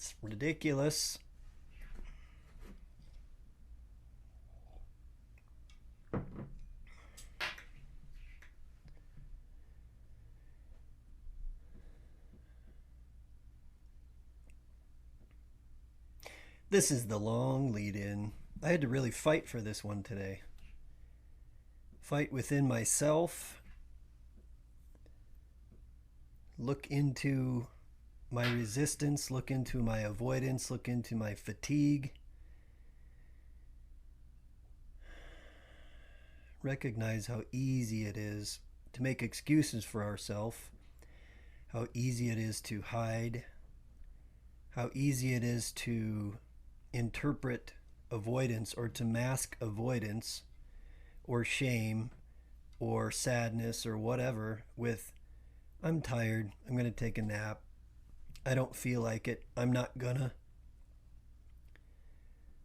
That's ridiculous. This is the long lead in. I had to really fight for this one today. Fight within myself, look into my resistance, look into my avoidance, look into my fatigue. Recognize how easy it is to make excuses for ourselves, how easy it is to hide, how easy it is to interpret avoidance or to mask avoidance or shame or sadness or whatever with, I'm tired, I'm going to take a nap, I don't feel like it, I'm not gonna.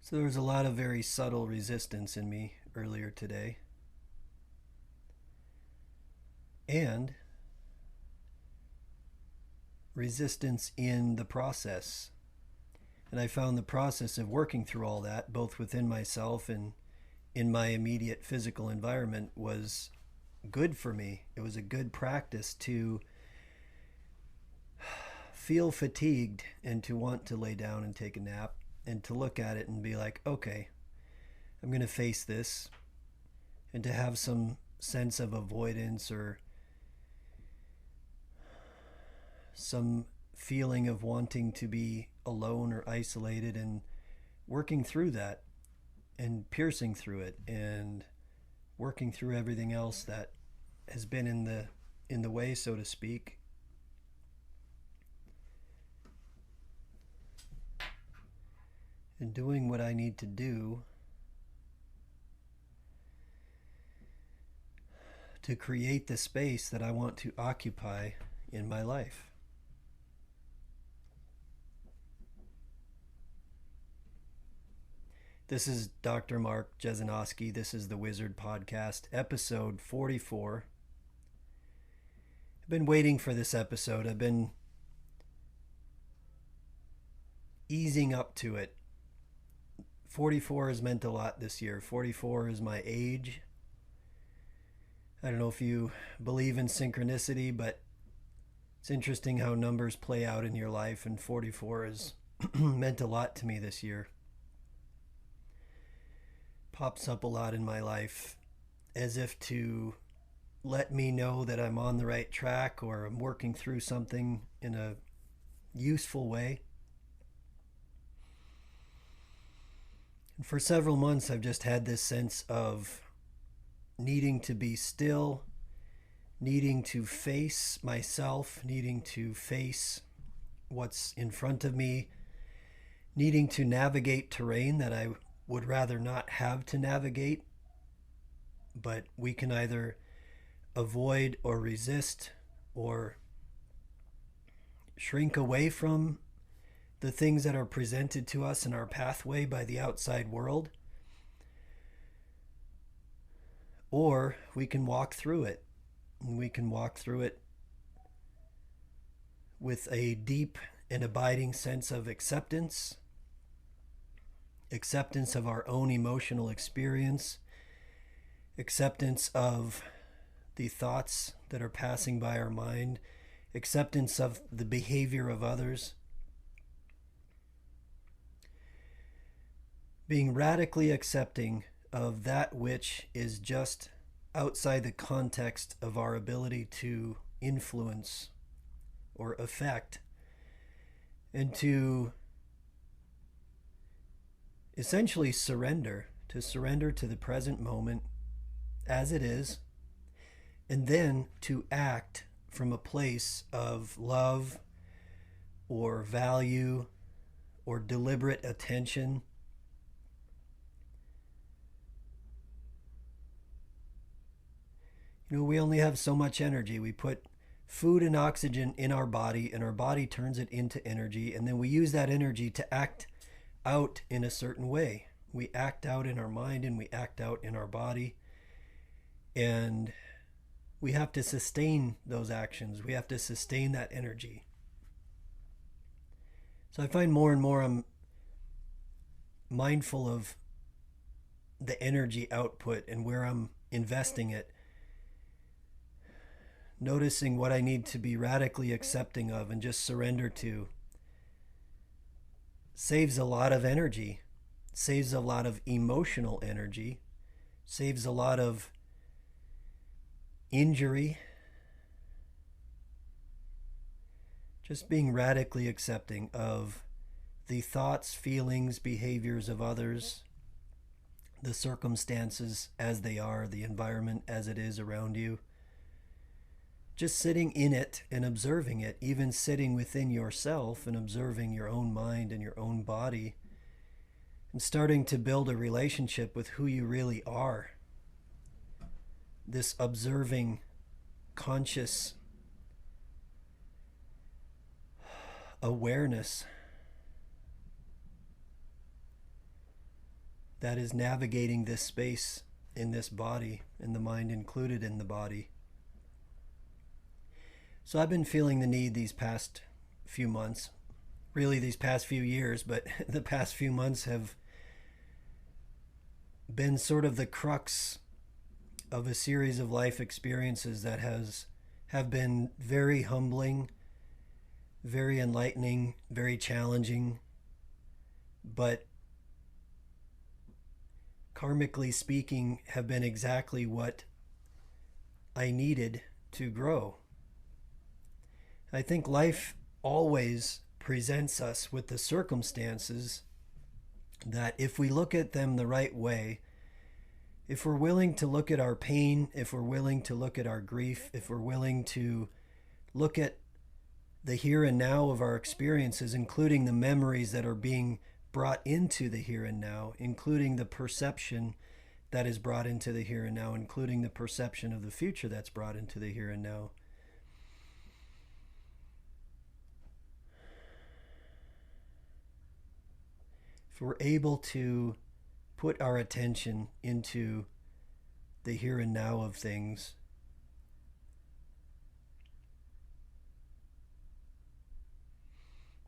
So there was a lot of very subtle resistance in me earlier today. And resistance in the process. And I found the process of working through all that, both within myself and in my immediate physical environment, was good for me. It was a good practice to feel fatigued and to want to lay down and take a nap and to look at it and be like, okay, I'm going to face this, and to have some sense of avoidance or some feeling of wanting to be alone or isolated, and working through that and piercing through it and working through everything else that has been in the way, so to speak. And doing what I need to do to create the space that I want to occupy in my life. This is Dr. Mark Jesenowski. This is the Wizard Podcast, episode 44. I've been waiting for this episode. I've been easing up to it. 44 has meant a lot this year. 44 is my age. I don't know if you believe in synchronicity, but it's interesting how numbers play out in your life, and 44 has meant a lot to me this year. Pops up a lot in my life as if to let me know that I'm on the right track or I'm working through something in a useful way. And for several months, I've just had this sense of needing to be still, needing to face myself, needing to face what's in front of me, needing to navigate terrain that I would rather not have to navigate. But we can either avoid or resist or shrink away from the things that are presented to us in our pathway by the outside world, or we can walk through it. And we can walk through it with a deep and abiding sense of acceptance of our own emotional experience, acceptance of the thoughts that are passing by our mind, acceptance of the behavior of others. Being radically accepting of that which is just outside the context of our ability to influence or affect, and to essentially surrender to the present moment as it is, and then to act from a place of love or value or deliberate attention. You know, we only have so much energy. We put food and oxygen in our body, and our body turns it into energy, and then we use that energy to act out in a certain way. We act out in our mind and we act out in our body, and we have to sustain those actions. We have to sustain that energy. So I find more and more I'm mindful of the energy output and where I'm investing it, noticing what I need to be radically accepting of and just surrender to. Saves a lot of energy, saves a lot of emotional energy, saves a lot of injury. Just being radically accepting of the thoughts, feelings, behaviors of others, the circumstances as they are, the environment as it is around you. Just sitting in it and observing it, even sitting within yourself and observing your own mind and your own body, and starting to build a relationship with who you really are. This observing, conscious awareness that is navigating this space in this body, and the mind included in the body. So I've been feeling the need these past few months, really these past few years, but the past few months have been sort of the crux of a series of life experiences that have been very humbling, very enlightening, very challenging, but karmically speaking have been exactly what I needed to grow. I think life always presents us with the circumstances that, if we look at them the right way, if we're willing to look at our pain, if we're willing to look at our grief, if we're willing to look at the here and now of our experiences, including the memories that are being brought into the here and now, including the perception that is brought into the here and now, including the perception of the future that's brought into the here and now. If we're able to put our attention into the here and now of things,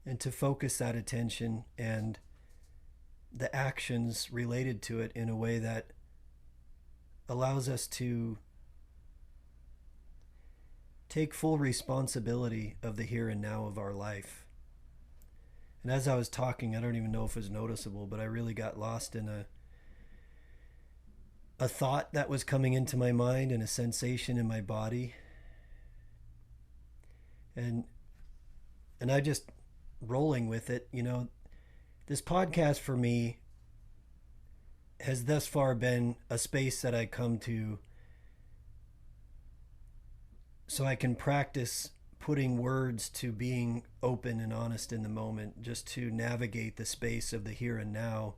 and to focus that attention and the actions related to it in a way that allows us to take full responsibility of the here and now of our life. And as I was talking, I don't even know if it was noticeable, but I really got lost in a thought that was coming into my mind and a sensation in my body. And I just rolling with it. You know, this podcast for me has thus far been a space that I come to so I can practice putting words to being open and honest in the moment, just to navigate the space of the here and now.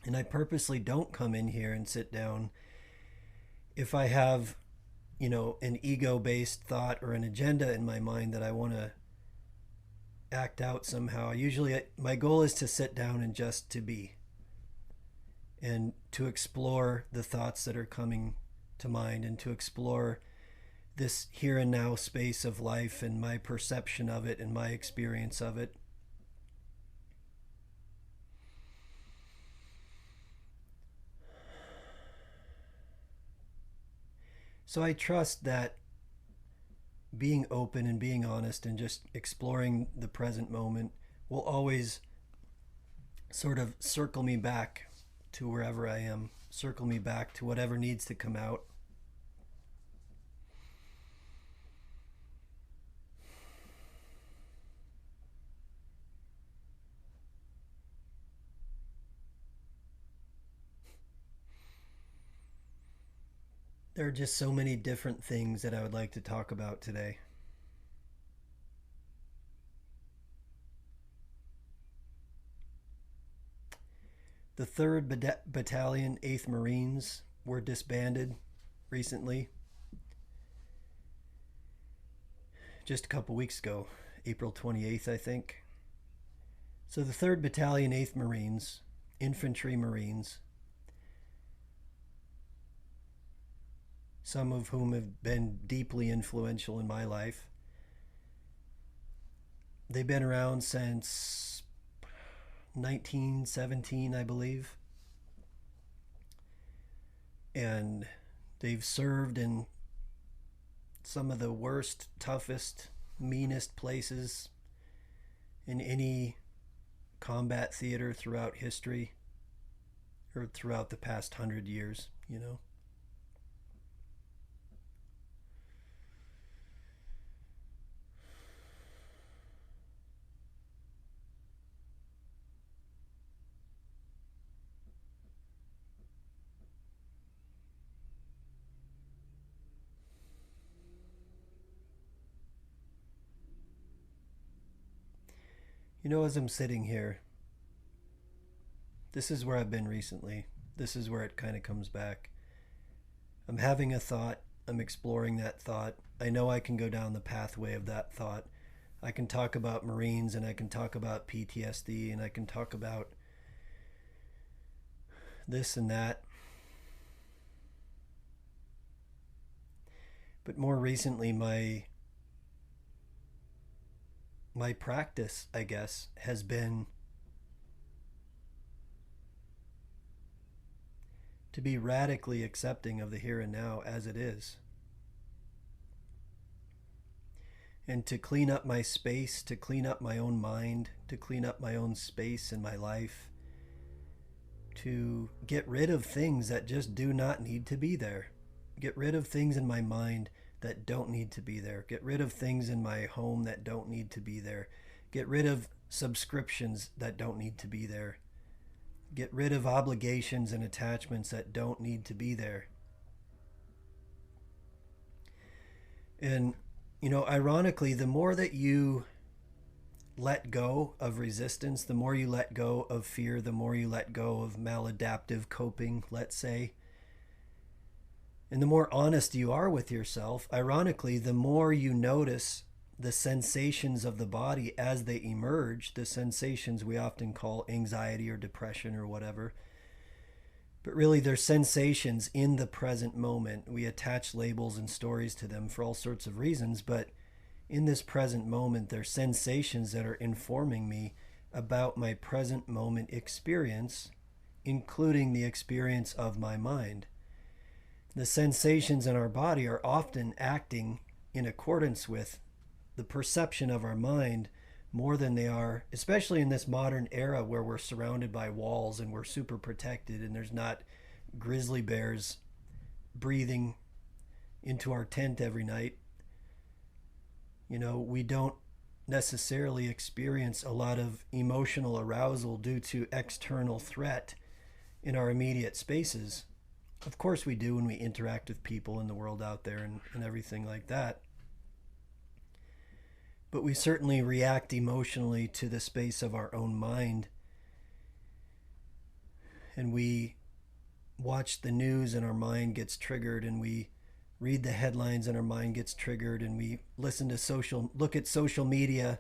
And I purposely don't come in here and sit down if I have, you know, an ego-based thought or an agenda in my mind that I want to act out somehow. Usually my goal is to sit down and just to be, and to explore the thoughts that are coming to mind, and to explore this here and now space of life and my perception of it and my experience of it. So I trust that being open and being honest and just exploring the present moment will always sort of circle me back to wherever I am, circle me back to whatever needs to come out. There are just so many different things that I would like to talk about today. The 3rd Battalion, 8th Marines were disbanded recently, just a couple weeks ago, April 28th, I think. So the 3rd Battalion, 8th Marines, infantry Marines, some of whom have been deeply influential in my life. They've been around since 1917, I believe. And they've served in some of the worst, toughest, meanest places in any combat theater throughout history, or throughout the past 100 years, you know. You know, as I'm sitting here, this is where I've been recently. This is where it kind of comes back. I'm having a thought, I'm exploring that thought. I know I can go down the pathway of that thought. I can talk about Marines, and I can talk about PTSD, and I can talk about this and that. But more recently, my practice, I guess, has been to be radically accepting of the here and now as it is, and to clean up my space, to clean up my own mind, to clean up my own space in my life, to get rid of things that just do not need to be there. Get rid of things in my mind that don't need to be there. Get rid of things in my home that don't need to be there. Get rid of subscriptions that don't need to be there. Get rid of obligations and attachments that don't need to be there. And, you know, ironically, the more that you let go of resistance, the more you let go of fear, the more you let go of maladaptive coping, let's say, and the more honest you are with yourself, ironically, the more you notice the sensations of the body as they emerge, the sensations we often call anxiety or depression or whatever. But really, they're sensations in the present moment. We attach labels and stories to them for all sorts of reasons, but in this present moment, they're sensations that are informing me about my present moment experience, including the experience of my mind. The sensations in our body are often acting in accordance with the perception of our mind more than they are, especially in this modern era where we're surrounded by walls and we're super protected, and there's not grizzly bears breathing into our tent every night. You know, we don't necessarily experience a lot of emotional arousal due to external threat in our immediate spaces. Of course we do when we interact with people in the world out there, and everything like that. But we certainly react emotionally to the space of our own mind. And we watch the news and our mind gets triggered, and we read the headlines and our mind gets triggered, and we look at social media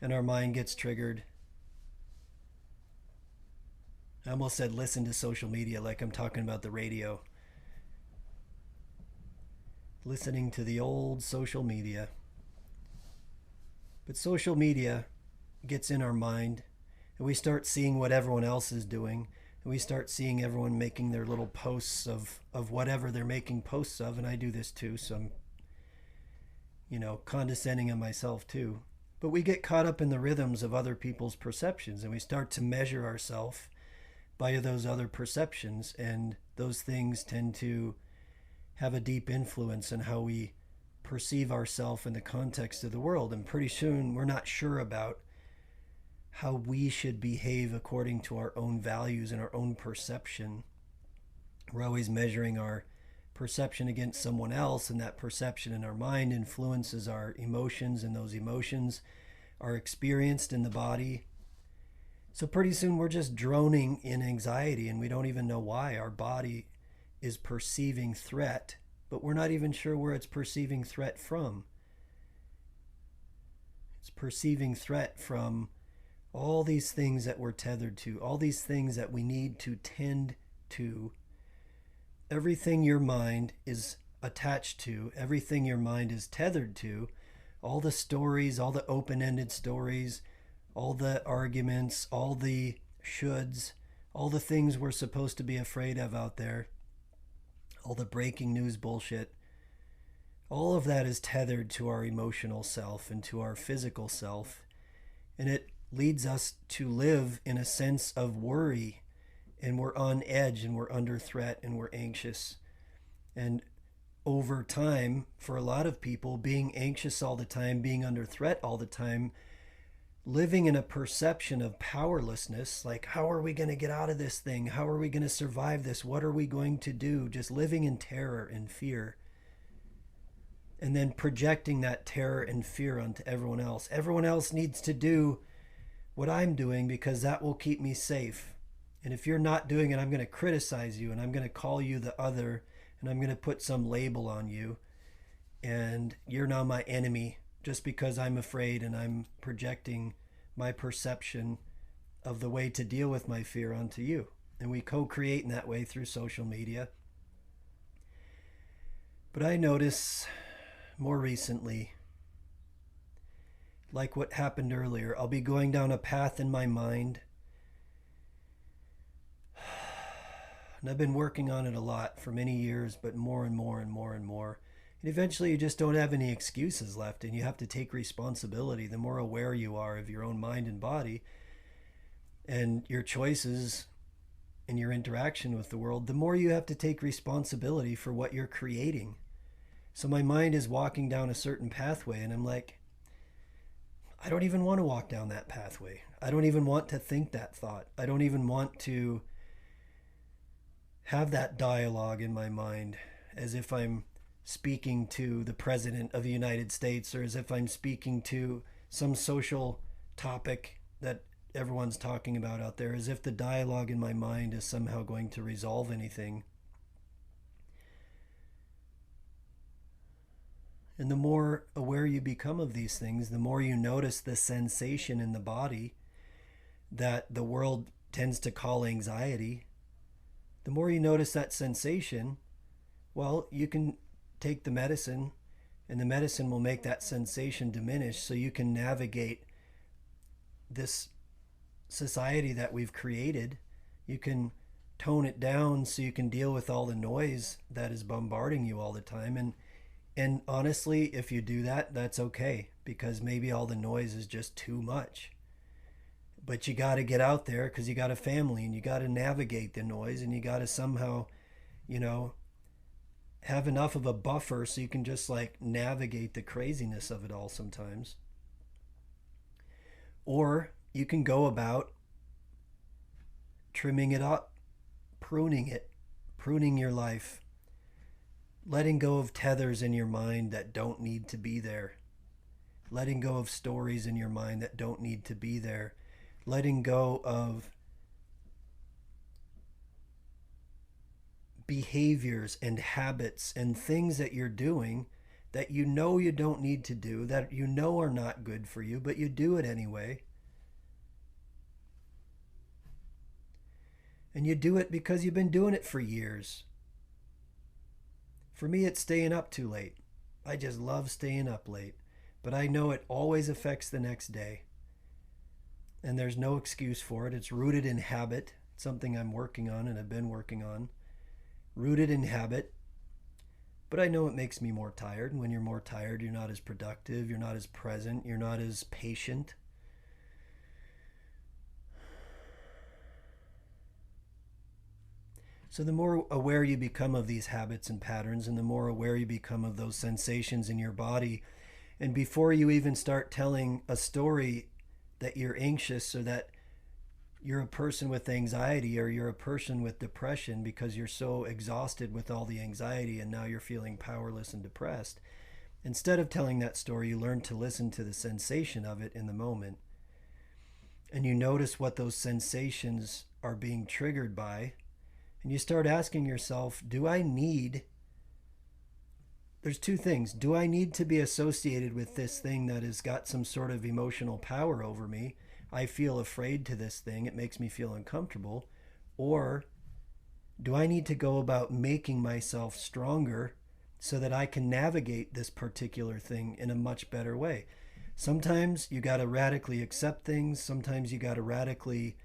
and our mind gets triggered. I almost said listen to social media like I'm talking about the radio. Listening to the old social media. But social media gets in our mind, and we start seeing what everyone else is doing, and we start seeing everyone making their little posts of whatever they're making posts of, and I do this too, so I'm, you know, condescending on myself too. But we get caught up in the rhythms of other people's perceptions, and we start to measure ourselves by those other perceptions, and those things tend to have a deep influence on how we perceive ourselves in the context of the world. And pretty soon we're not sure about how we should behave according to our own values and our own perception. We're always measuring our perception against someone else, and that perception in our mind influences our emotions, and those emotions are experienced in the body. So pretty soon we're just droning in anxiety, and we don't even know why. Our body is perceiving threat, but we're not even sure where it's perceiving threat from. It's perceiving threat from all these things that we're tethered to, all these things that we need to tend to. Everything your mind is attached to, everything your mind is tethered to, all the stories, all the open-ended stories, all the arguments, all the shoulds, all the things we're supposed to be afraid of out there, all the breaking news bullshit, all of that is tethered to our emotional self and to our physical self. And it leads us to live in a sense of worry, and we're on edge and we're under threat and we're anxious. And over time, for a lot of people, being anxious all the time, being under threat all the time, living in a perception of powerlessness, like, how are we going to get out of this thing? How are we going to survive this? What are we going to do? Just living in terror and fear. And then projecting that terror and fear onto everyone else. Everyone else needs to do what I'm doing because that will keep me safe. And if you're not doing it, I'm going to criticize you, and I'm going to call you the other, and I'm going to put some label on you. And you're now my enemy just because I'm afraid and I'm projecting my perception of the way to deal with my fear onto you. And we co-create in that way through social media. But I notice more recently, like what happened earlier, I'll be going down a path in my mind. And I've been working on it a lot for many years, but more and more and more and more. And eventually you just don't have any excuses left, and you have to take responsibility. The more aware you are of your own mind and body and your choices and your interaction with the world, the more you have to take responsibility for what you're creating. So my mind is walking down a certain pathway, and I'm like, I don't even want to walk down that pathway. I don't even want to think that thought. I don't even want to have that dialogue in my mind as if I'm speaking to the President of the United States, or as if I'm speaking to some social topic that everyone's talking about out there, as if the dialogue in my mind is somehow going to resolve anything. And the more aware you become of these things, the more you notice the sensation in the body that the world tends to call anxiety. The more you notice that sensation, well, you can take the medicine, and the medicine will make that sensation diminish, so you can navigate this society that we've created. You can tone it down so you can deal with all the noise that is bombarding you all the time. And honestly, if you do that, that's okay, because maybe all the noise is just too much. But you got to get out there because you got a family, and you got to navigate the noise, and you got to somehow, have enough of a buffer so you can just like navigate the craziness of it all sometimes. Or you can go about trimming it up, pruning it, pruning your life, letting go of tethers in your mind that don't need to be there, letting go of stories in your mind that don't need to be there, letting go of behaviors and habits and things that you're doing that you know you don't need to do, that you know are not good for you, but you do it anyway. And you do it because you've been doing it for years. For me, it's staying up too late. I just love staying up late, but I know it always affects the next day. And there's no excuse for it. It's rooted in habit. It's something I'm working on and have been working on. Rooted in habit. But I know it makes me more tired. And when you're more tired, you're not as productive, you're not as present, you're not as patient. So the more aware you become of these habits and patterns, and the more aware you become of those sensations in your body, and before you even start telling a story that you're anxious, or that you're a person with anxiety, or you're a person with depression because you're so exhausted with all the anxiety and now you're feeling powerless and depressed, instead of telling that story, you learn to listen to the sensation of it in the moment. And you notice what those sensations are being triggered by. And you start asking yourself, there's two things. Do I need to be associated with this thing that has got some sort of emotional power over me? I feel afraid to this thing. It makes me feel uncomfortable. Or do I need to go about making myself stronger so that I can navigate this particular thing in a much better way? Sometimes you got to radically accept things. Sometimes you got to radically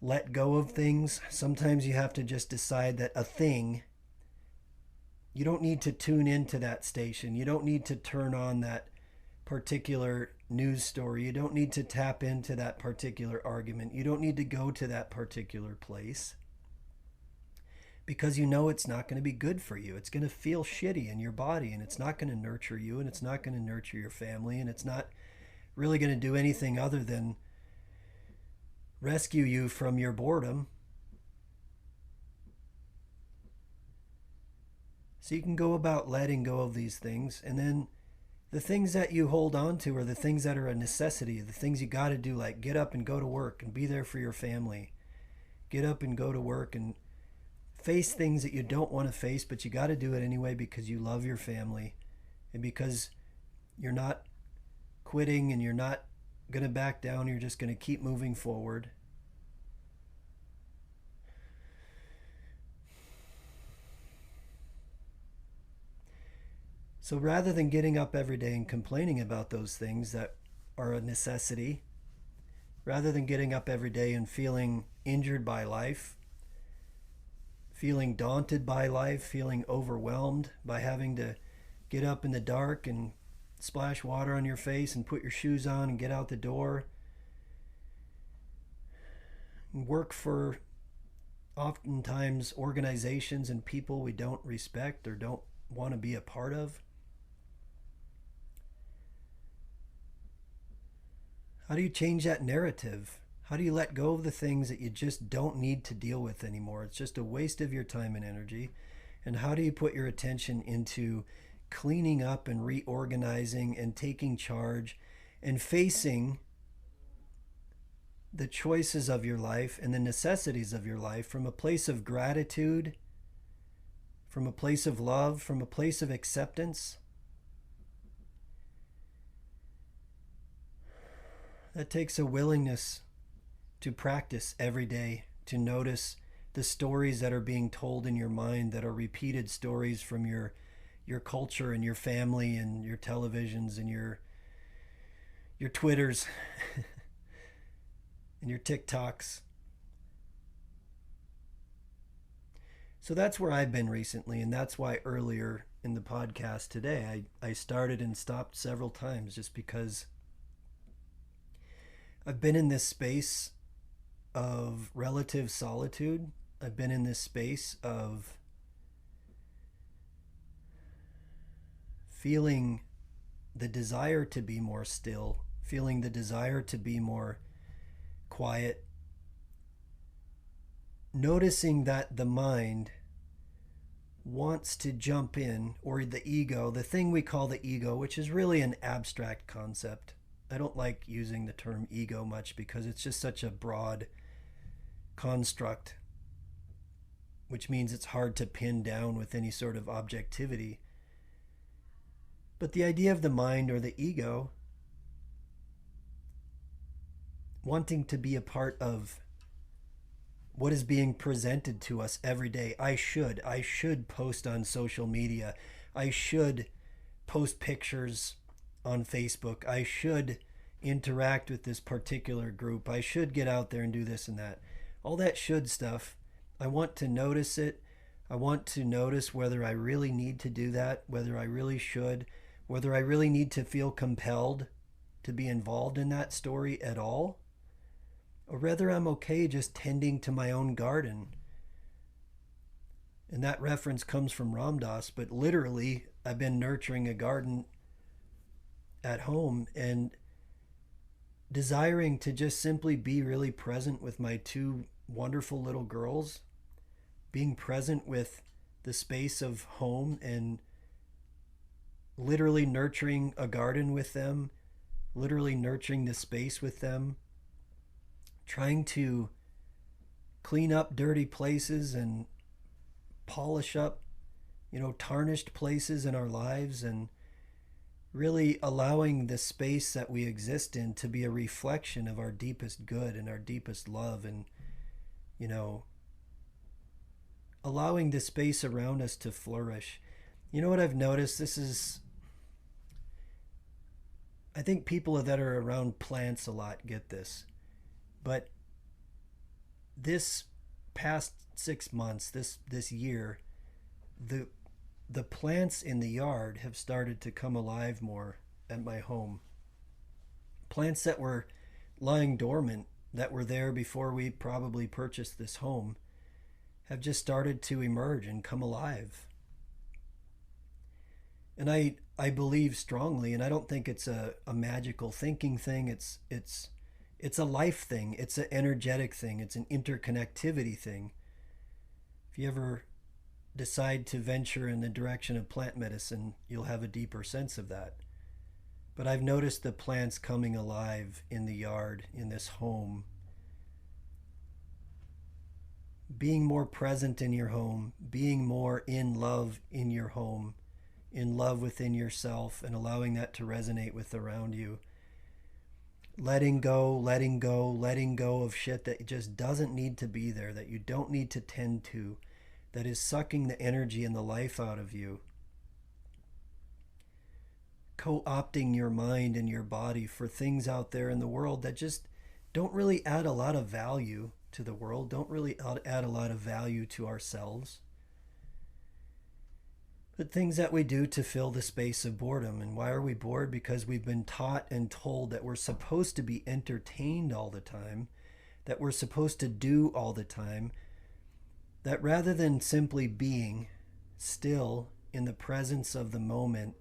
let go of things. Sometimes you have to just decide that a thing, you don't need to tune into that station. You don't need to turn on that particular news story. You don't need to tap into that particular argument. You don't need to go to that particular place because you know it's not going to be good for you. It's going to feel shitty in your body, and it's not going to nurture you, and it's not going to nurture your family, and it's not really going to do anything other than rescue you from your boredom. So you can go about letting go of these things, and then the things that you hold on to are the things that are a necessity, the things you got to do, like get up and go to work and be there for your family. Get up and go to work and face things that you don't want to face, but you got to do it anyway because you love your family and because you're not quitting and you're not going to back down. You're just going to keep moving forward. So rather than getting up every day and complaining about those things that are a necessity, rather than getting up every day and feeling injured by life, feeling daunted by life, feeling overwhelmed by having to get up in the dark and splash water on your face and put your shoes on and get out the door, and work for oftentimes organizations and people we don't respect or don't want to be a part of. How do you change that narrative? How do you let go of the things that you just don't need to deal with anymore? It's just a waste of your time and energy. And how do you put your attention into cleaning up and reorganizing and taking charge and facing the choices of your life and the necessities of your life from a place of gratitude, from a place of love, from a place of acceptance? That takes a willingness to practice every day, to notice the stories that are being told in your mind that are repeated stories from your culture and your family and your televisions and your Twitters and your TikToks. So that's where I've been recently, and that's why earlier in the podcast today I started and stopped several times, just because I've been in this space of relative solitude. I've been in this space of feeling the desire to be more still, feeling the desire to be more quiet, noticing that the mind wants to jump in, or the ego, the thing we call the ego, which is really an abstract concept. I don't like using the term ego much because it's just such a broad construct, which means it's hard to pin down with any sort of objectivity. But the idea of the mind or the ego wanting to be a part of what is being presented to us every day. I should post on social media. I should post pictures on Facebook. I should interact with this particular group. I should get out there and do this and that. All that should stuff. I want to notice it. I want to notice whether I really need to do that, whether I really should, whether I really need to feel compelled to be involved in that story at all, or whether I'm okay just tending to my own garden. And that reference comes from Ram Dass, but literally I've been nurturing a garden at home and desiring to just simply be really present with my two wonderful little girls, being present with the space of home and literally nurturing a garden with them, literally nurturing the space with them, trying to clean up dirty places and polish up, tarnished places in our lives, and really allowing the space that we exist in to be a reflection of our deepest good and our deepest love, and allowing the space around us to flourish. You know what I've noticed? This is I think people that are around plants a lot get this. But this past 6 months, this year, the the plants in the yard have started to come alive more at my home. Plants that were lying dormant, that were there before we probably purchased this home, have just started to emerge and come alive. And I believe strongly, and I don't think it's a magical thinking thing. It's a life thing. It's an energetic thing. It's an interconnectivity thing. If you ever decide to venture in the direction of plant medicine, you'll have a deeper sense of that. But I've noticed the plants coming alive in the yard, in this home, being more present in your home, being more in love in your home, in love within yourself, and allowing that to resonate with around you. Letting go, letting go, letting go of shit that just doesn't need to be there, that you don't need to tend to, that is sucking the energy and the life out of you. Co-opting your mind and your body for things out there in the world that just don't really add a lot of value to the world, don't really add a lot of value to ourselves. But things that we do to fill the space of boredom. And why are we bored? Because we've been taught and told that we're supposed to be entertained all the time, that we're supposed to do all the time, that rather than simply being still in the presence of the moment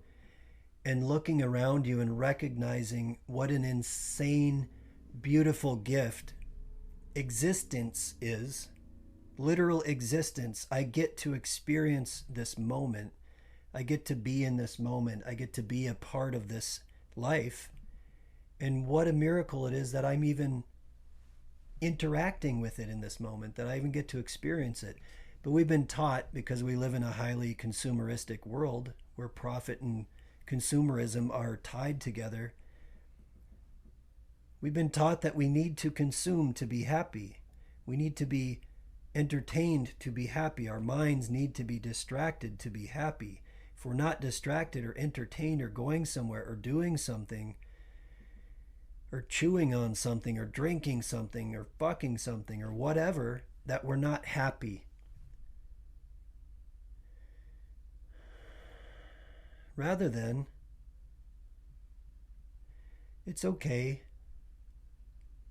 and looking around you and recognizing what an insane, beautiful gift existence is, literal existence. I get to experience this moment. I get to be in this moment. I get to be a part of this life. And what a miracle it is that I'm even interacting with it in this moment, that I even get to experience it. But we've been taught, because we live in a highly consumeristic world where profit and consumerism are tied together, we've been taught that we need to consume to be happy. We need to be entertained to be happy. Our minds need to be distracted to be happy. If we're not distracted or entertained or going somewhere or doing something or chewing on something or drinking something or fucking something or whatever, that we're not happy. Rather than, it's okay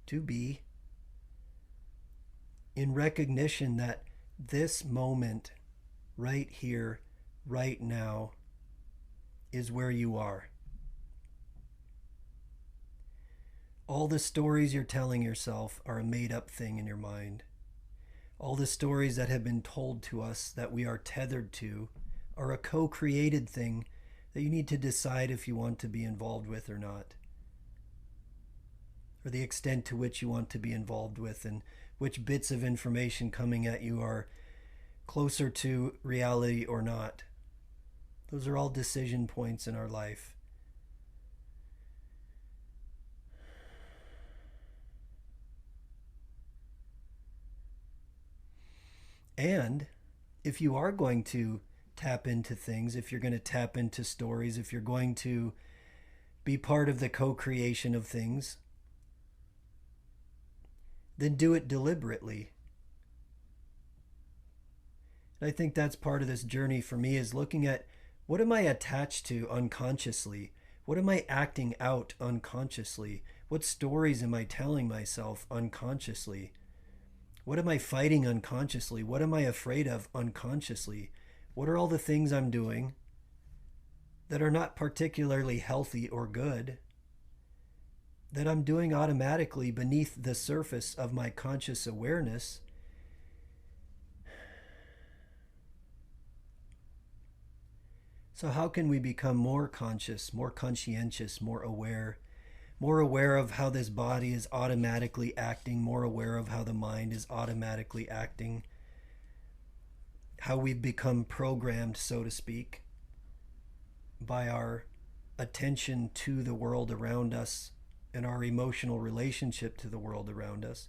to be in recognition that this moment right here, right now, is where you are. All the stories you're telling yourself are a made-up thing in your mind. All the stories that have been told to us that we are tethered to are a co-created thing that you need to decide if you want to be involved with or not, or the extent to which you want to be involved with, and which bits of information coming at you are closer to reality or not. Those are all decision points in our life. And if you are going to tap into things, if you're going to tap into stories, if you're going to be part of the co-creation of things, then do it deliberately. And I think that's part of this journey for me, is looking at, what am I attached to unconsciously? What am I acting out unconsciously? What stories am I telling myself unconsciously? What am I fighting unconsciously? What am I afraid of unconsciously? What are all the things I'm doing that are not particularly healthy or good, that I'm doing automatically beneath the surface of my conscious awareness? So how can we become more conscious, more conscientious, more aware of how this body is automatically acting, more aware of how the mind is automatically acting, how we've become programmed, so to speak, by our attention to the world around us and our emotional relationship to the world around us?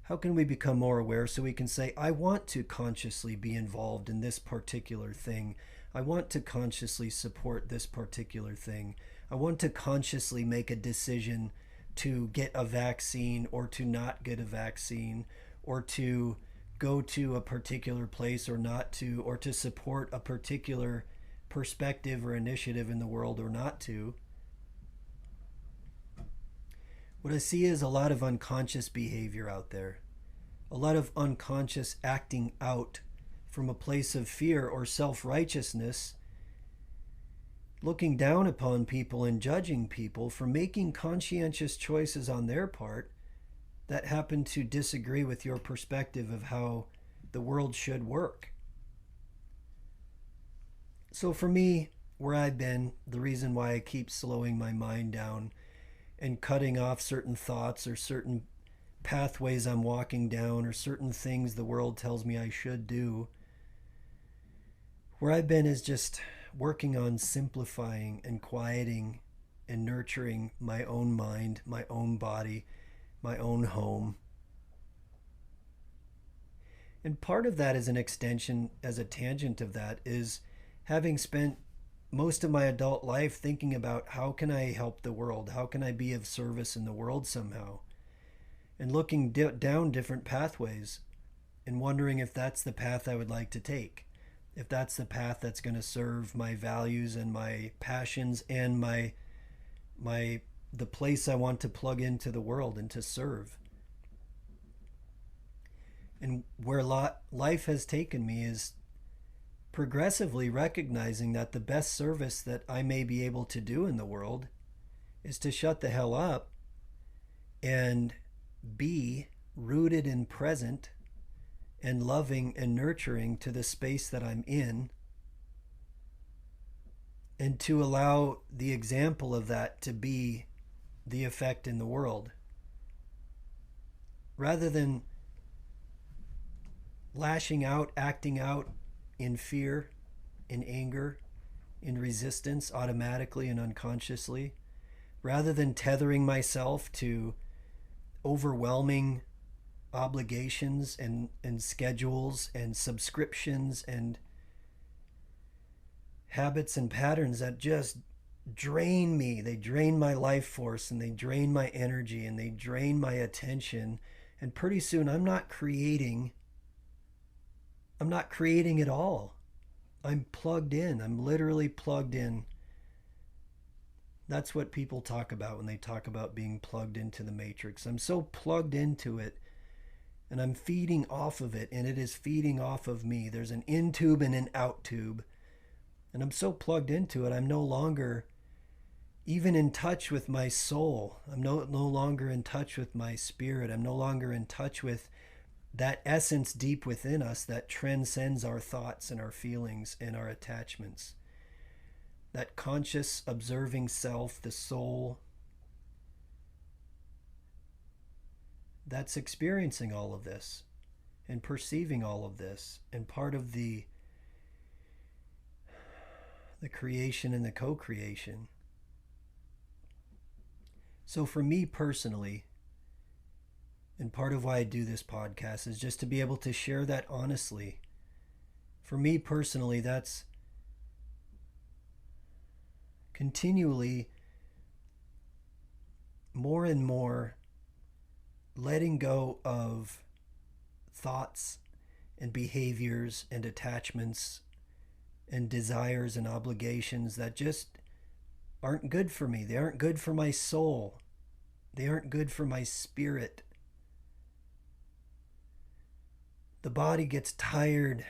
How can we become more aware so we can say, I want to consciously be involved in this particular thing. I want to consciously support this particular thing. I want to consciously make a decision to get a vaccine or to not get a vaccine, or to go to a particular place or not to, or to support a particular perspective or initiative in the world or not to. What I see is a lot of unconscious behavior out there, a lot of unconscious acting out from a place of fear or self-righteousness, looking down upon people and judging people for making conscientious choices on their part that happen to disagree with your perspective of how the world should work. So for me, where I've been, the reason why I keep slowing my mind down and cutting off certain thoughts or certain pathways I'm walking down or certain things the world tells me I should do, where I've been is just working on simplifying and quieting and nurturing my own mind, my own body, my own home. And part of that is an extension, as a tangent of that, is having spent most of my adult life thinking about how can I help the world? How can I be of service in the world somehow? And looking down different pathways and wondering if that's the path I would like to take. If that's the path that's going to serve my values and my passions and the place I want to plug into the world and to serve. And where life has taken me is progressively recognizing that the best service that I may be able to do in the world is to shut the hell up and be rooted and present and loving and nurturing to the space that I'm in, and to allow the example of that to be the effect in the world, rather than lashing out, acting out in fear, in anger, in resistance automatically and unconsciously, rather than tethering myself to overwhelming obligations and schedules and subscriptions and habits and patterns that just drain me. They drain my life force and they drain my energy and they drain my attention. And pretty soon I'm not creating at all. I'm plugged in. I'm literally plugged in. That's what people talk about when they talk about being plugged into the matrix. I'm so plugged into it, and I'm feeding off of it, and it is feeding off of me. There's an in tube and an out tube. And I'm so plugged into it, I'm no longer even in touch with my soul. I'm no longer in touch with my spirit. I'm no longer in touch with that essence deep within us that transcends our thoughts and our feelings and our attachments. That conscious, observing self, the soul, that's experiencing all of this and perceiving all of this, and part of the creation and the co-creation. So for me personally, and part of why I do this podcast is just to be able to share that honestly. For me personally, that's continually more and more letting go of thoughts and behaviors and attachments and desires and obligations that just aren't good for me. They aren't good for my soul. They aren't good for my spirit. The body gets tired,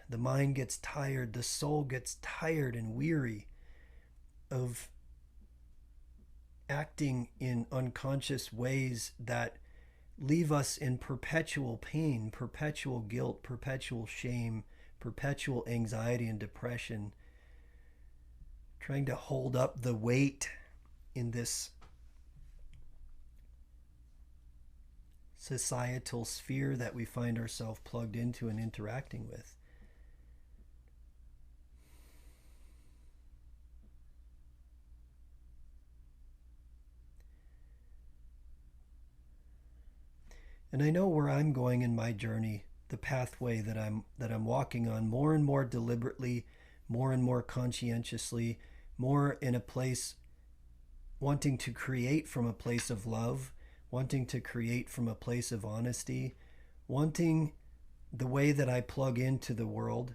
the mind gets tired, the soul gets tired and weary of acting in unconscious ways that leave us in perpetual pain, perpetual guilt, perpetual shame, perpetual anxiety and depression, trying to hold up the weight in this societal sphere that we find ourselves plugged into and interacting with. And I know where I'm going in my journey, the pathway that I'm walking on, more and more deliberately, more and more conscientiously, more in a place wanting to create from a place of love, wanting to create from a place of honesty, wanting the way that I plug into the world.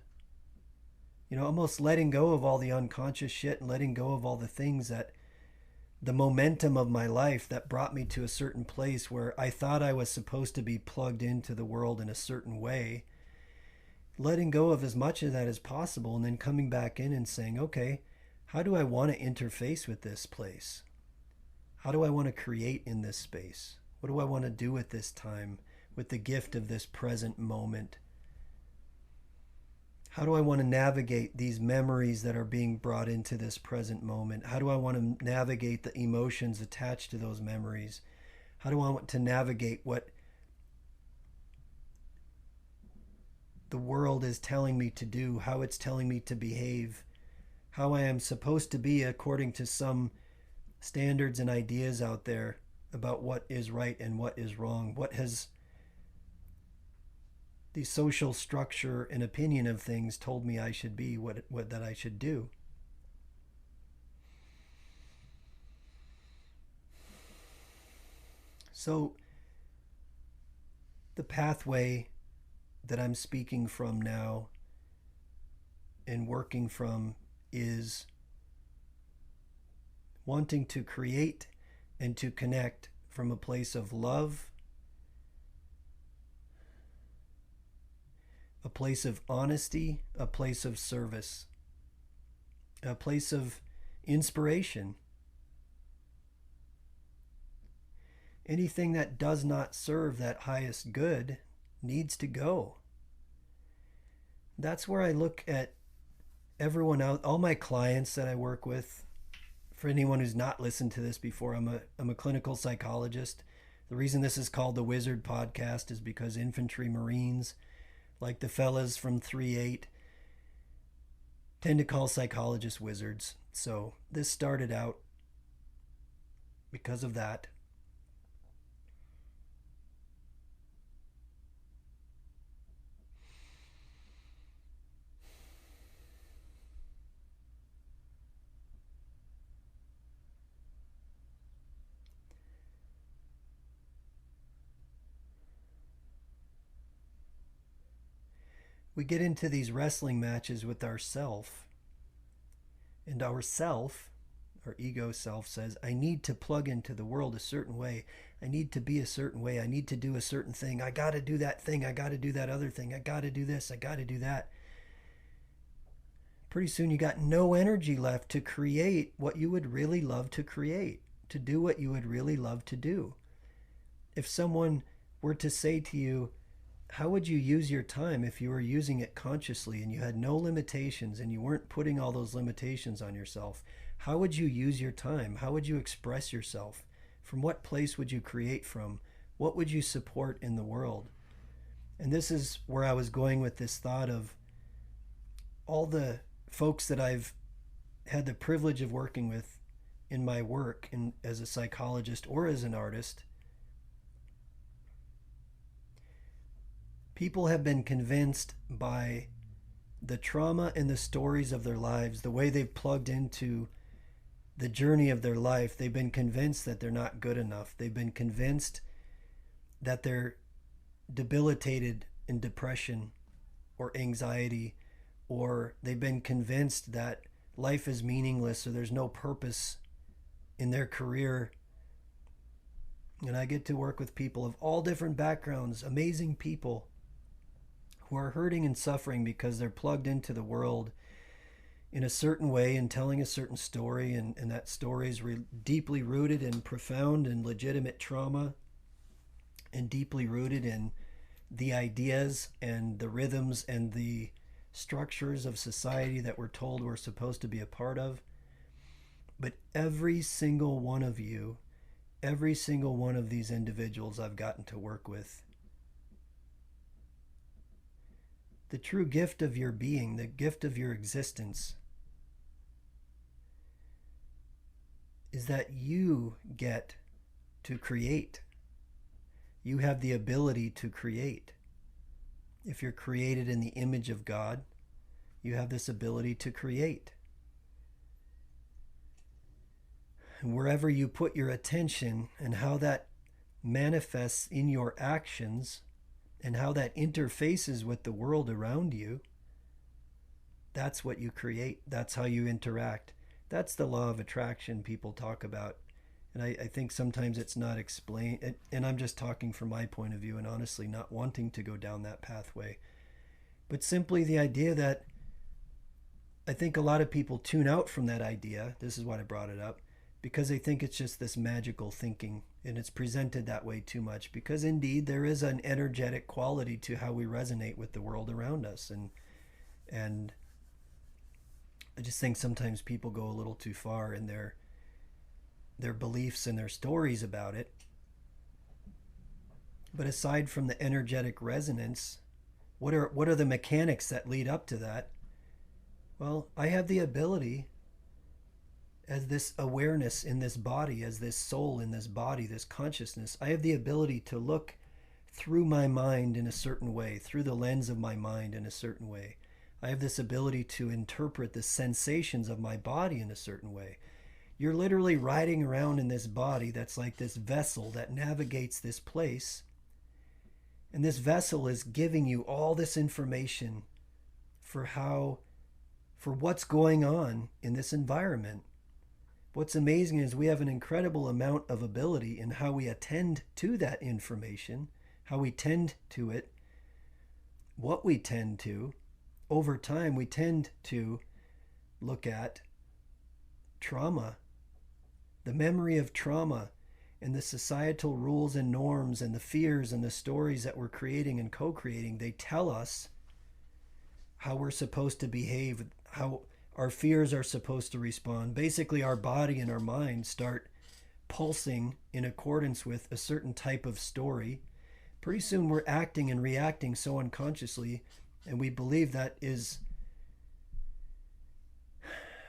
You know, almost letting go of all the unconscious shit and letting go of all the things that the momentum of my life that brought me to a certain place where I thought I was supposed to be plugged into the world in a certain way, letting go of as much of that as possible, and then coming back in and saying, okay, how do I want to interface with this place? How do I want to create in this space? What do I want to do with this time, with the gift of this present moment? How do I want to navigate these memories that are being brought into this present moment? How do I want to navigate the emotions attached to those memories? How do I want to navigate what the world is telling me to do, how it's telling me to behave, how I am supposed to be according to some standards and ideas out there about what is right and what is wrong? What has the social structure and opinion of things told me I should be, what that I should do? So the pathway that I'm speaking from now and working from is wanting to create and to connect from a place of love, a place of honesty, a place of service, a place of inspiration. Anything that does not serve that highest good needs to go. That's where I look at everyone out, all my clients that I work with. For anyone who's not listened to this before, I'm a clinical psychologist. The reason this is called the Wizard Podcast is because infantry Marines, like the fellas from 3-8, tend to call psychologists wizards. So this started out because of that. We get into these wrestling matches with ourself, and our ego self says, I need to plug into the world a certain way. I need to be a certain way. I need to do a certain thing. I got to do that thing. I got to do that other thing. I got to do this. I got to do that. Pretty soon you got no energy left to create what you would really love to create, to do what you would really love to do. If someone were to say to you, how would you use your time if you were using it consciously and you had no limitations and you weren't putting all those limitations on yourself? How would you use your time? How would you express yourself? From what place would you create from? What would you support in the world? And this is where I was going with this thought of all the folks that I've had the privilege of working with in my work as a psychologist or as an artist. People have been convinced by the trauma and the stories of their lives, the way they've plugged into the journey of their life. They've been convinced that they're not good enough. They've been convinced that they're debilitated in depression or anxiety, or they've been convinced that life is meaningless or there's no purpose in their career. And I get to work with people of all different backgrounds, amazing people who are hurting and suffering because they're plugged into the world in a certain way and telling a certain story, and that story is deeply rooted in profound and legitimate trauma, and deeply rooted in the ideas and the rhythms and the structures of society that we're told we're supposed to be a part of. But every single one of you, every single one of these individuals I've gotten to work with, the true gift of your being, the gift of your existence, is that you get to create. You have the ability to create. If you're created in the image of God, you have this ability to create. And wherever you put your attention and how that manifests in your actions and how that interfaces with the world around you, that's what you create. That's how you interact. That's the law of attraction people talk about. And I think sometimes it's not explained. And I'm just talking from my point of view and honestly not wanting to go down that pathway. But simply the idea that I think a lot of people tune out from that idea. This is why I brought it up, because they think it's just this magical thinking, and it's presented that way too much, because indeed there is an energetic quality to how we resonate with the world around us. And I just think sometimes people go a little too far in their beliefs and their stories about it. But aside from the energetic resonance, what are the mechanics that lead up to that? Well, I have the ability, as this awareness in this body, as this soul in this body, this consciousness, I have the ability to look through my mind in a certain way, through the lens of my mind in a certain way. I have this ability to interpret the sensations of my body in a certain way. You're literally riding around in this body that's like this vessel that navigates this place. And this vessel is giving you all this information for what's going on in this environment. What's amazing is we have an incredible amount of ability in how we attend to that information, how we tend to it, what we tend to. Over time, we tend to look at trauma, the memory of trauma, and the societal rules and norms and the fears and the stories that we're creating and co-creating. They tell us how we're supposed to behave, how our fears are supposed to respond. Basically, our body and our mind start pulsing in accordance with a certain type of story. Pretty soon we're acting and reacting so unconsciously, and we believe that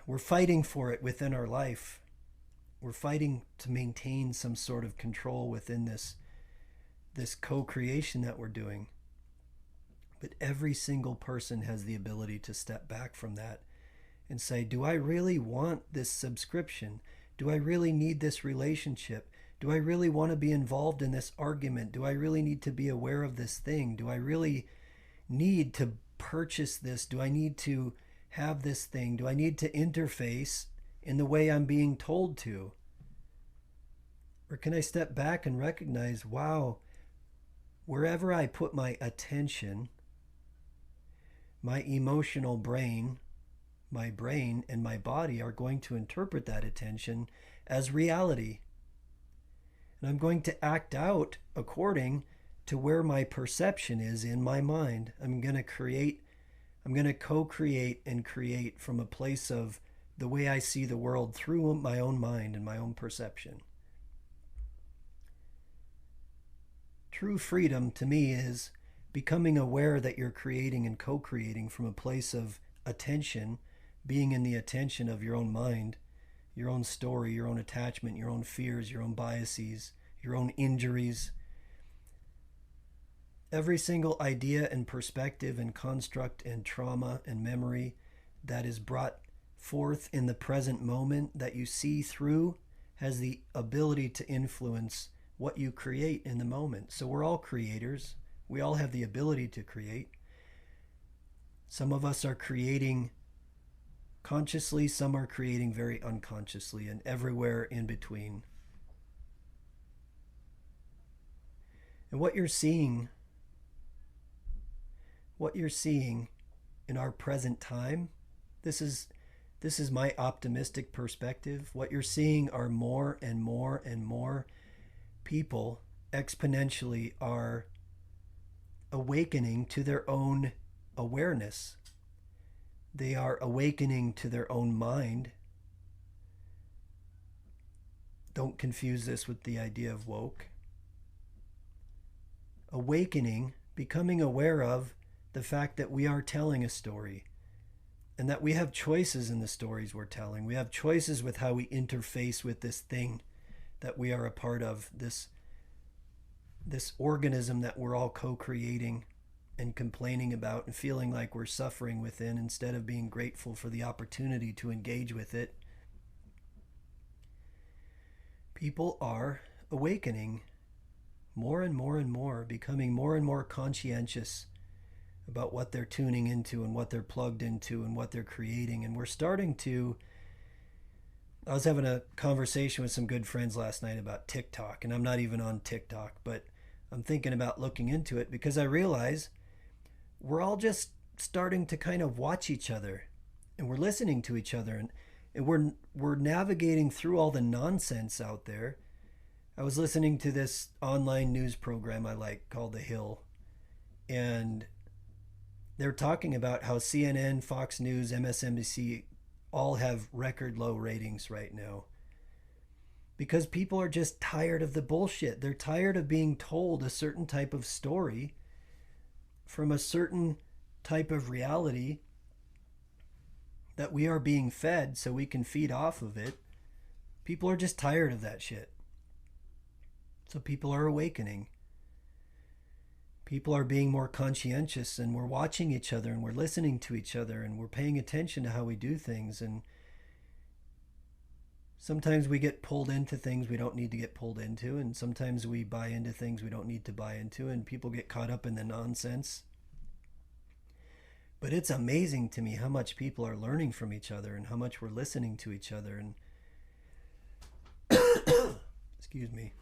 we're fighting for it within our life. We're fighting to maintain some sort of control within this co-creation that we're doing. But every single person has the ability to step back from that and say, do I really want this subscription? Do I really need this relationship? Do I really want to be involved in this argument? Do I really need to be aware of this thing? Do I really need to purchase this? Do I need to have this thing? Do I need to interface in the way I'm being told to? Or can I step back and recognize, wow, wherever I put my attention, my emotional brain, my brain and my body are going to interpret that attention as reality. And I'm going to act out according to where my perception is in my mind. I'm going to co-create and create from a place of the way I see the world through my own mind and my own perception. True freedom to me is becoming aware that you're creating and co-creating from a place of attention, being in the attention of your own mind, your own story, your own attachment, your own fears, your own biases, your own injuries. Every single idea and perspective and construct and trauma and memory that is brought forth in the present moment that you see through has the ability to influence what you create in the moment. So we're all creators. We all have the ability to create. Some of us are creating consciously, some are creating very unconsciously, and everywhere in between. And what you're seeing in our present time, this is my optimistic perspective. What you're seeing are more and more and more people exponentially are awakening to their own awareness. They are awakening to their own mind. Don't confuse this with the idea of woke. Awakening, becoming aware of the fact that we are telling a story and that we have choices in the stories we're telling. We have choices with how we interface with this thing that we are a part of, this organism that we're all co-creating and complaining about and feeling like we're suffering within instead of being grateful for the opportunity to engage with it. People are awakening more and more and more, becoming more and more conscientious about what they're tuning into and what they're plugged into and what they're creating. And we're starting to. I was having a conversation with some good friends last night about TikTok, and I'm not even on TikTok, but I'm thinking about looking into it because I realize we're all just starting to kind of watch each other, and we're listening to each other, and we're navigating through all the nonsense out there. I was listening to this online news program I like called The Hill, and they're talking about how CNN, Fox News, MSNBC all have record low ratings right now because people are just tired of the bullshit. They're tired of being told a certain type of story from a certain type of reality that we are being fed so we can feed off of it. People are just tired of that shit. So people are awakening. People are being more conscientious, and we're watching each other, and we're listening to each other, and we're paying attention to how we do things. And sometimes we get pulled into things we don't need to get pulled into, and sometimes we buy into things we don't need to buy into, and people get caught up in the nonsense. But it's amazing to me how much people are learning from each other and how much we're listening to each other. And excuse me.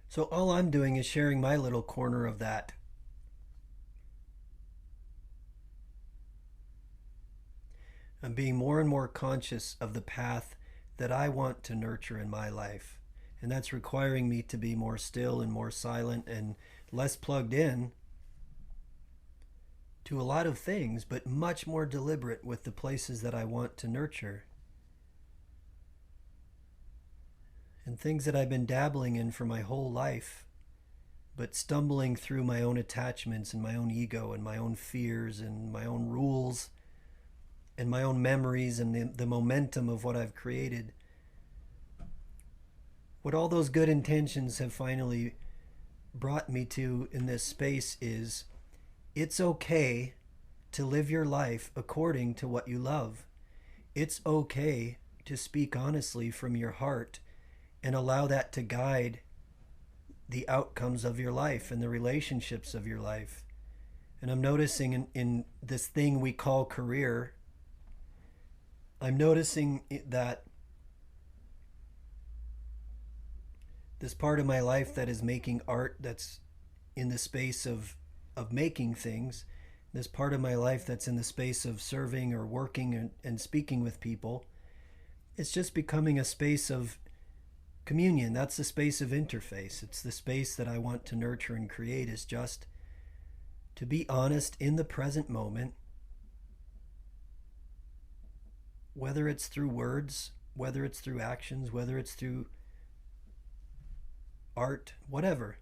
So all I'm doing is sharing my little corner of that. I'm being more and more conscious of the path that I want to nurture in my life. And that's requiring me to be more still and more silent and less plugged in to a lot of things, but much more deliberate with the places that I want to nurture. And things that I've been dabbling in for my whole life, but stumbling through my own attachments and my own ego and my own fears and my own rules and my own memories and the momentum of what I've created. What all those good intentions have finally brought me to in this space is it's okay to live your life according to what you love. It's okay to speak honestly from your heart and allow that to guide the outcomes of your life and the relationships of your life. And I'm noticing in this thing we call career, I'm noticing that this part of my life that is making art, that's in the space of making things, this part of my life that's in the space of serving or working and speaking with people, it's just becoming a space of communion. That's the space of interface. It's the space that I want to nurture and create, is just to be honest in the present moment, whether it's through words, whether it's through actions, whether it's through art, whatever.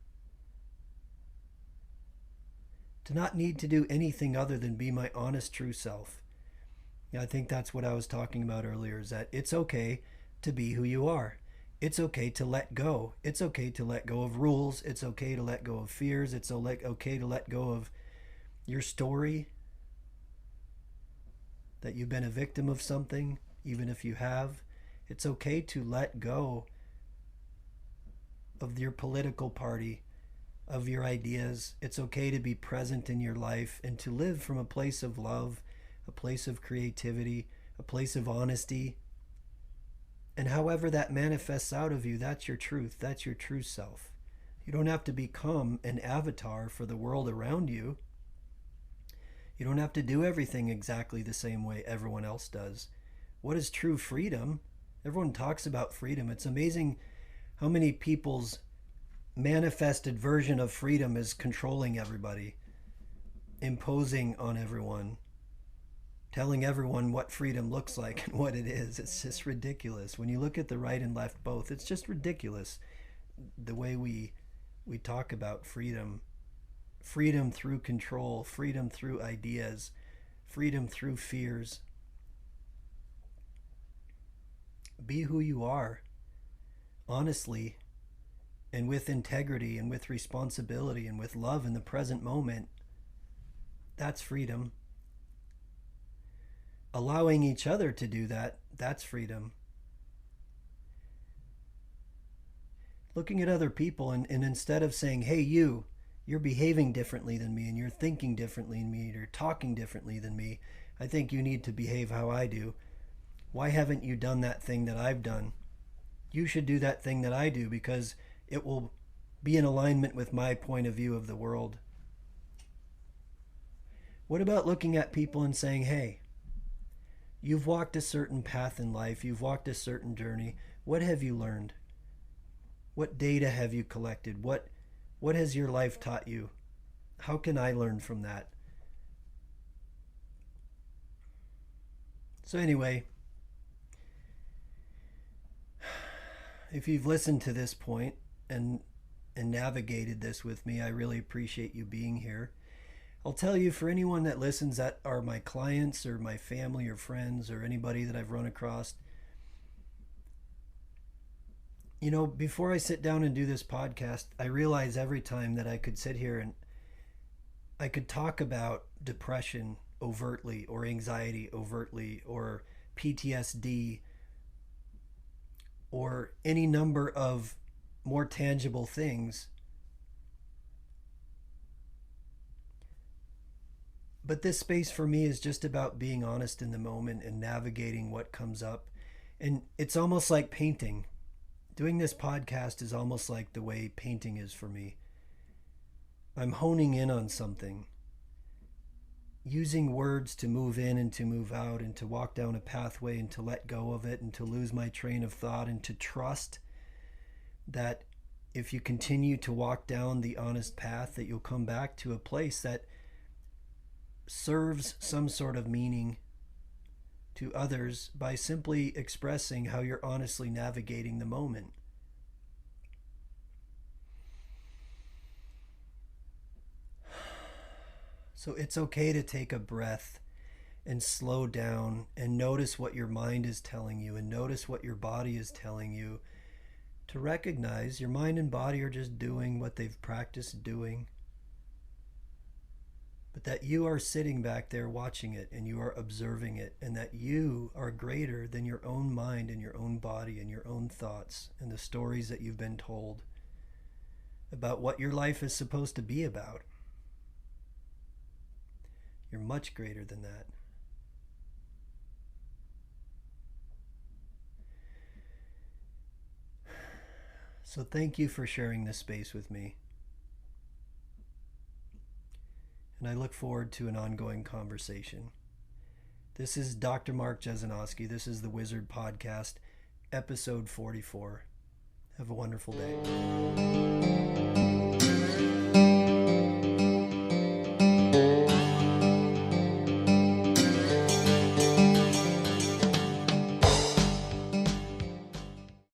To not need to do anything other than be my honest, true self. I think that's what I was talking about earlier, is that it's okay to be who you are. It's okay to let go. It's okay to let go of rules. It's okay to let go of fears. It's okay to let go of your story, that you've been a victim of something, even if you have. It's okay to let go of your political party, of your ideas. It's okay to be present in your life and to live from a place of love, a place of creativity, a place of honesty. And however that manifests out of you, that's your truth. That's your true self. You don't have to become an avatar for the world around you. You don't have to do everything exactly the same way everyone else does. What is true freedom? Everyone talks about freedom. It's amazing how many people's manifested version of freedom is controlling everybody, imposing on everyone, telling everyone what freedom looks like and what it is. It's just ridiculous. When you look at the right and left both, it's just ridiculous the way we talk about freedom. Freedom through control, freedom through ideas, freedom through fears. Be who you are, honestly, and with integrity and with responsibility and with love in the present moment. That's freedom. allowing each other to do that, that's freedom. Looking at other people and instead of saying, hey, you're behaving differently than me and you're thinking differently than me, you're talking differently than me, I think you need to behave how I do. Why haven't you done that thing that I've done? You should do that thing that I do because it will be in alignment with my point of view of the world. What about looking at people and saying, hey, you've walked a certain path in life, you've walked a certain journey. What have you learned? What data have you collected? What has your life taught you? How can I learn from that? So anyway, if you've listened to this point and navigated this with me, I really appreciate you being here. I'll tell you, for anyone that listens that are my clients or my family or friends or anybody that I've run across, you know, before I sit down and do this podcast, I realize every time that I could sit here and I could talk about depression overtly or anxiety overtly or PTSD or any number of more tangible things. But this space for me is just about being honest in the moment and navigating what comes up. And it's almost like painting. Doing this podcast is almost like the way painting is for me. I'm honing in on something, using words to move in and to move out and to walk down a pathway and to let go of it and to lose my train of thought and to trust that if you continue to walk down the honest path that you'll come back to a place that serves some sort of meaning to others by simply expressing how you're honestly navigating the moment. So it's okay to take a breath and slow down and notice what your mind is telling you and notice what your body is telling you. To recognize your mind and body are just doing what they've practiced doing, but that you are sitting back there watching it and you are observing it, and that you are greater than your own mind and your own body and your own thoughts and the stories that you've been told about what your life is supposed to be about. You're much greater than that. So thank you for sharing this space with me. And I look forward to an ongoing conversation. This is Dr. Mark Jesenowski. This is the Wizard Podcast, episode 44. Have a wonderful day.